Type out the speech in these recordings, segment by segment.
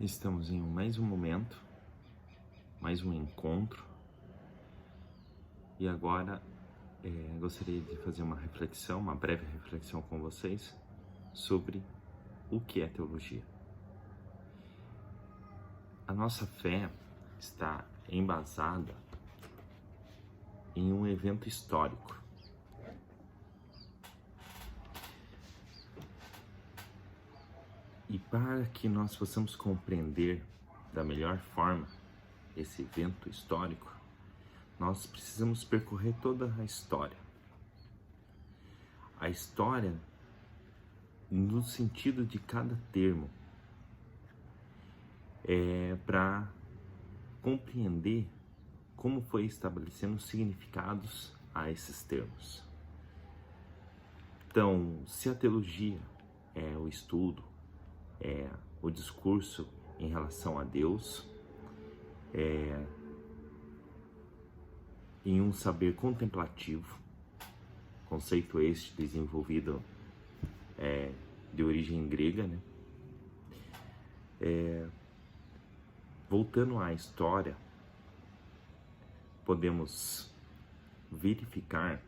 Estamos em mais um momento, mais um encontro, e agora gostaria de fazer uma reflexão, uma breve reflexão com vocês sobre o que é teologia. A nossa fé está embasada em um evento histórico. E para que nós possamos compreender da melhor forma esse evento histórico, nós precisamos percorrer toda a história. A história no sentido de cada termo, para compreender como foi estabelecendo significados a esses termos. Então, se a teologia é o estudo, é o discurso em relação a Deus, em um saber contemplativo, conceito este desenvolvido de origem grega, né? Voltando à história, podemos verificar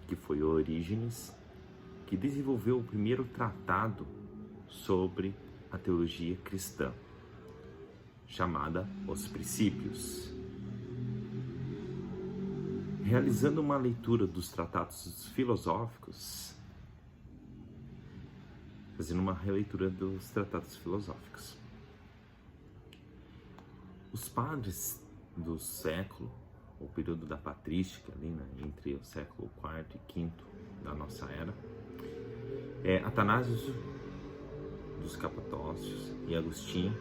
que foi Orígenes que desenvolveu o primeiro tratado sobre a teologia cristã, chamada Os Princípios. Realizando uma leitura dos tratados filosóficos, fazendo uma releitura dos tratados filosóficos, os padres do século, o período da patrística, ali, né, entre o século IV e V da nossa era, Atanásio dos Capadócios e Agostinho,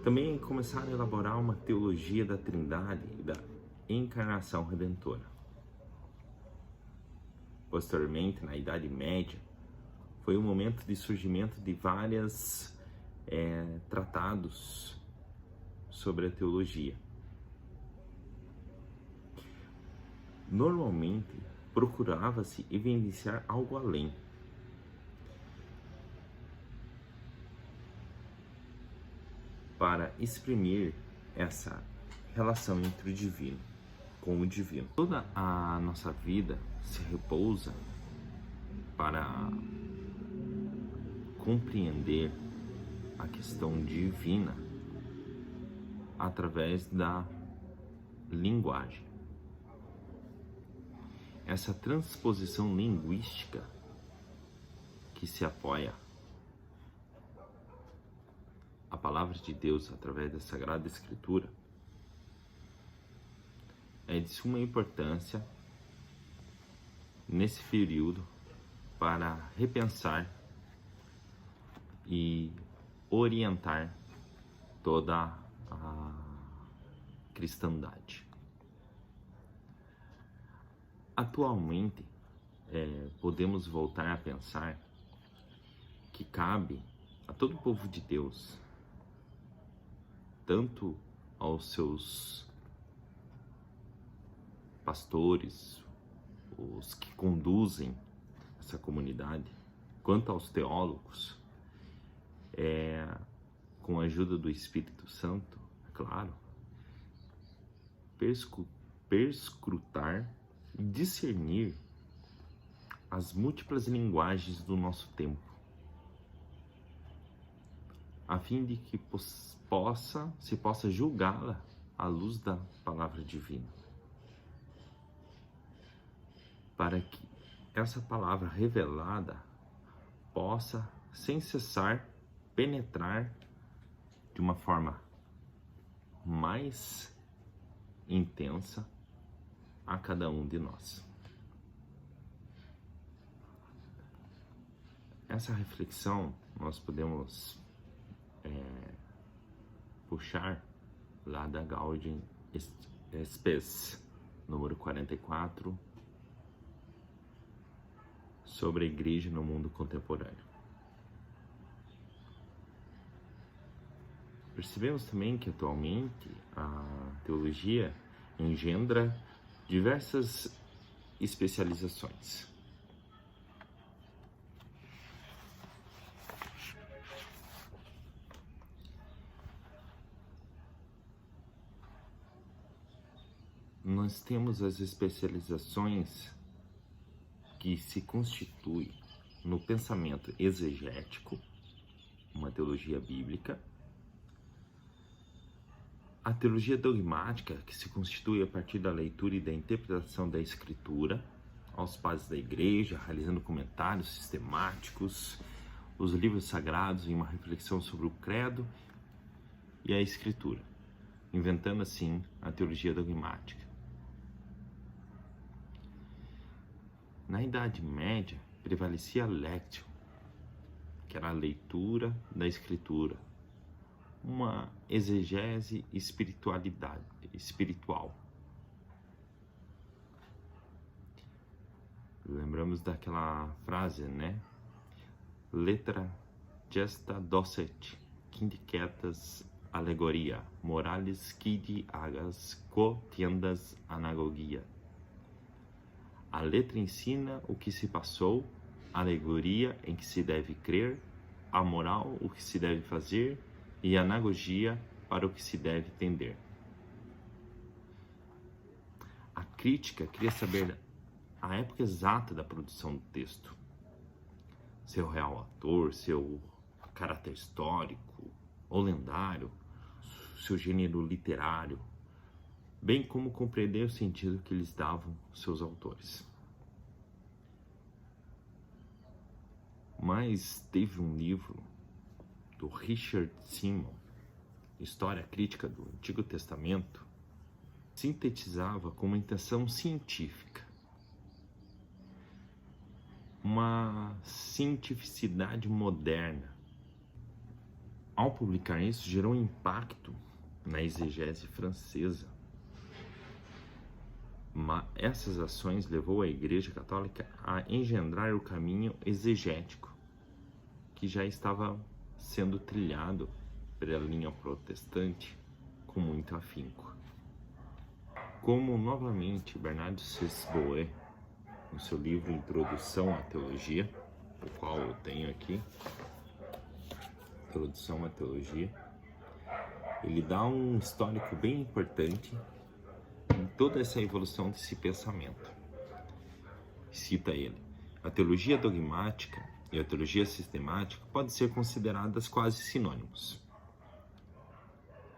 também começaram a elaborar uma teologia da Trindade e da encarnação redentora. Posteriormente, na Idade Média, foi o momento de surgimento de vários tratados sobre a teologia. Normalmente, procurava-se evidenciar algo além. Para exprimir essa relação entre o divino com o divino. Toda a nossa vida se repousa para compreender a questão divina através da linguagem. Essa transposição linguística que se apoia a palavra de Deus através da Sagrada Escritura é de suma importância nesse período para repensar e orientar toda a cristandade. Atualmente, podemos voltar a pensar que cabe a todo o povo de Deus, tanto aos seus pastores, os que conduzem essa comunidade, quanto aos teólogos, com a ajuda do Espírito Santo, é claro, perscrutar e discernir as múltiplas linguagens do nosso tempo, a fim de que se possa julgá-la à luz da palavra divina, para que essa palavra revelada possa, sem cessar, penetrar de uma forma mais intensa a cada um de nós. Essa reflexão nós podemos puxar lá da Gaudium Spes, número 44, sobre a igreja no mundo contemporâneo. Percebemos também que atualmente a teologia engendra diversas especializações. nós temos as especializações que se constituem no pensamento exegético, uma teologia bíblica, a teologia dogmática, que se constitui a partir da leitura e da interpretação da Escritura, aos padres da Igreja, realizando comentários sistemáticos, os livros sagrados em uma reflexão sobre o credo e a Escritura, inventando assim a teologia dogmática. Na Idade Média, prevalecia a lectio, que era a leitura da Escritura, uma exegese espiritual. Lembramos daquela frase, né? Letra gesta docet, quindiquetas alegoria, morales quid agas, quo tiendas anagogia. A letra ensina o que se passou, a alegoria em que se deve crer, a moral o que se deve fazer e a anagogia para o que se deve tender. A crítica queria saber a época exata da produção do texto, seu real autor, seu caráter histórico ou lendário, seu gênero literário, bem como compreender o sentido que lhes davam seus autores. Mas teve um livro do Richard Simon, História Crítica do Antigo Testamento, sintetizava com uma intenção científica, uma cientificidade moderna. Ao publicar isso, gerou um impacto na exegese francesa. Mas essas ações levou a Igreja Católica a engendrar o caminho exegético, que já estava sendo trilhado pela linha protestante com muito afinco. Como novamente Bernardo Sesboé, no seu livro Introdução à Teologia, o qual eu tenho aqui, Introdução à Teologia, ele dá um histórico bem importante em toda essa evolução desse pensamento. Cita ele: a teologia dogmática e a teologia sistemática podem ser consideradas quase sinônimos.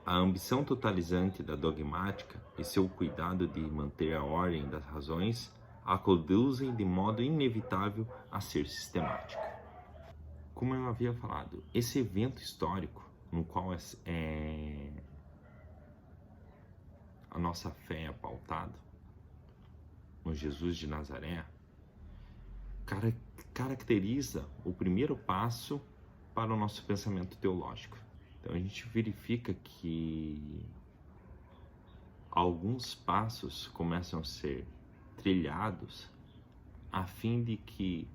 A ambição totalizante da dogmática e seu cuidado de manter a ordem das razões a conduzem de modo inevitável a ser sistemática. Como eu havia falado, esse evento histórico no qual a nossa fé é pautada, no Jesus de Nazaré, caracteriza o primeiro passo para o nosso pensamento teológico. Então a gente verifica que alguns passos começam a ser trilhados a fim de que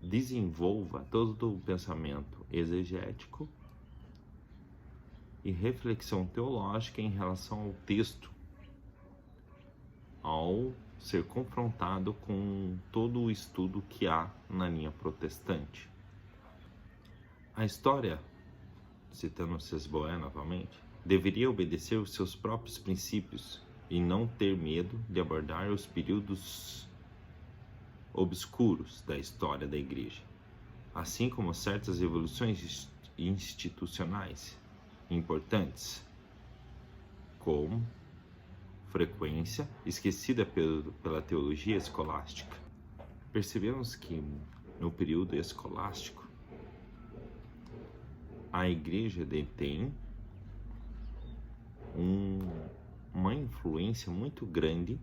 desenvolva todo o pensamento exegético e reflexão teológica em relação ao texto, ao ser confrontado com todo o estudo que há na linha protestante. A história, citando Sesboé novamente, deveria obedecer os seus próprios princípios e não ter medo de abordar os períodos obscuros da história da Igreja, assim como certas evoluções institucionais importantes, com frequência esquecida pela teologia escolástica. Percebemos que no período escolástico a Igreja detém uma influência muito grande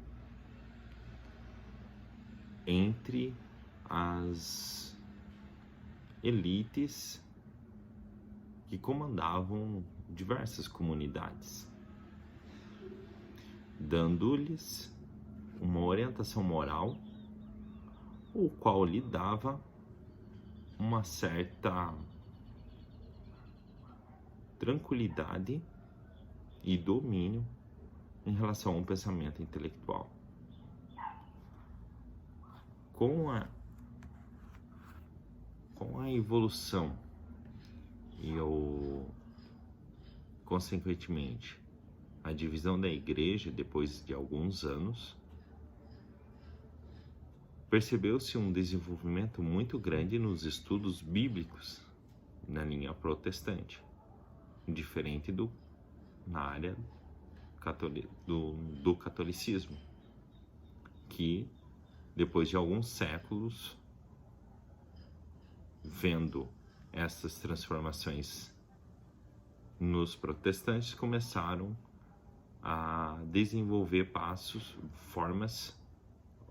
entre as elites que comandavam diversas comunidades, dando-lhes uma orientação moral, o qual lhe dava uma certa tranquilidade e domínio em relação ao pensamento intelectual. Com a evolução e consequentemente a divisão da igreja, depois de alguns anos, percebeu-se um desenvolvimento muito grande nos estudos bíblicos na linha protestante, diferente na área do catolicismo, que depois de alguns séculos, vendo essas transformações nos protestantes, começaram a desenvolver formas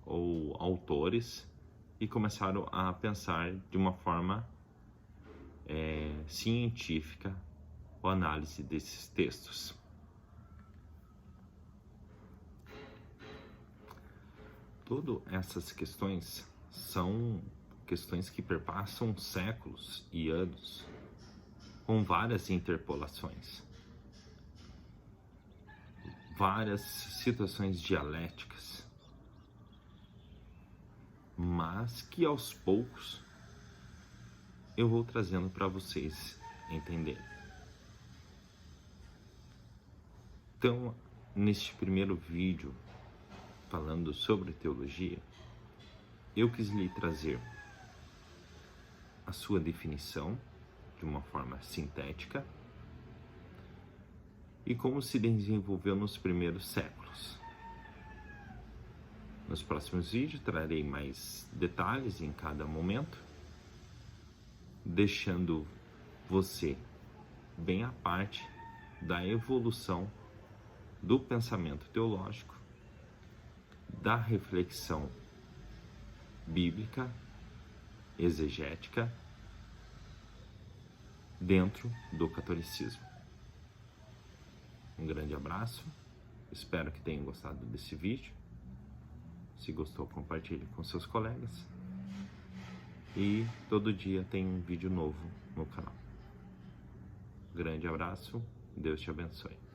ou autores, e começaram a pensar de uma forma científica a análise desses textos. Todas essas questões são questões que perpassam séculos e anos, com várias interpolações, várias situações dialéticas, mas que aos poucos eu vou trazendo para vocês entenderem. Então, neste primeiro vídeo, falando sobre teologia, eu quis lhe trazer a sua definição de uma forma sintética e como se desenvolveu nos primeiros séculos. Nos próximos vídeos trarei mais detalhes em cada momento, deixando você bem à parte da evolução do pensamento teológico, da reflexão bíblica, exegética, dentro do catolicismo. Um grande abraço, espero que tenham gostado desse vídeo. Se gostou, compartilhe com seus colegas. E todo dia tem um vídeo novo no canal. Grande abraço, Deus te abençoe.